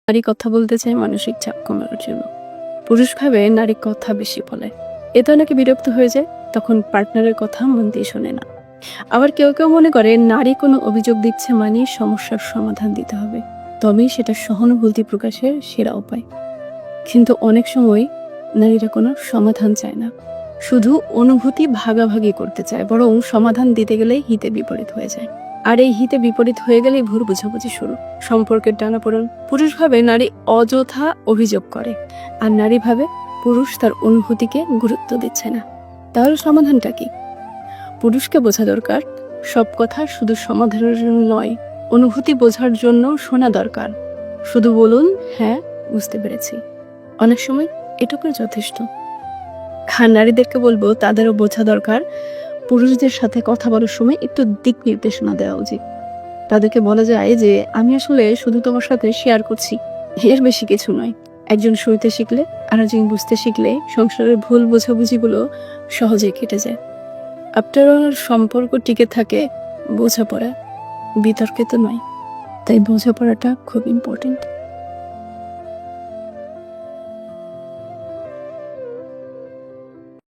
নারী কথা বলতে চায় মানসিক চাপ কমানোর জন্য। পুরুষ ভাবে নারী কথা বেশি বলে, এতে নাকি বিরক্ত হয়ে যায়, তখন পার্টনারের কথা মন দিয়ে শোনে না। আবার কেউ কেউ মনে করে নারী কোনো অভিযোগ দিচ্ছে মানে সমস্যার সমাধান দিতে হবে, তবেই সেটা সহানুভূতি প্রকাশের সেরা উপায়। কিন্তু অনেক সময় নারীরা কোনো সমাধান চায় না, শুধু অনুভূতি ভাগাভাগি করতে চায়, বরং সমাধান দিতে গেলেই হিতে বিপরীত হয়ে যায়। আর এই হিতে বিপরীত হয়ে গেলেই ভুল বোঝাবুঝি শুরু, সম্পর্কের টানাপোড়েন। পুরুষ ভাবে নারী অযথা অভিযোগ করে, আর নারী ভাবে পুরুষ তার অনুভূতিকে গুরুত্ব দিচ্ছে না। তাহলে সমাধানটা কি? পুরুষকে বোঝা দরকার সব কথা শুধু সমাধানের জন্য নয়, অনুভূতি বোঝার জন্য শোনা দরকার। শুধু বলুন হ্যাঁ বুঝতে পেরেছি, অনেক সময় এটুকুই যথেষ্ট। নারীদেরকে বলবো তাদেরও বোঝা দরকার পুরুষদের সাথে কথা বলার সময় একটু দিক নির্দেশনা দেওয়া উচিত। তাদেরকে বলা যায় যে আমি আসলে শুধু তোমার সাথে শেয়ার করছি, এর বেশি কিছু নয়। একজন শুনতে শিখলে আর একজন বুঝতে শিখলে সংসারের ভুল বোঝাবুঝিগুলো সহজেই কেটে যায়। আফটার অল সম্পর্ক টিকে থাকে বোঝাপড়া, বিতর্কে তো নয়। তাই বোঝাপড়াটা খুব ইম্পর্টেন্ট।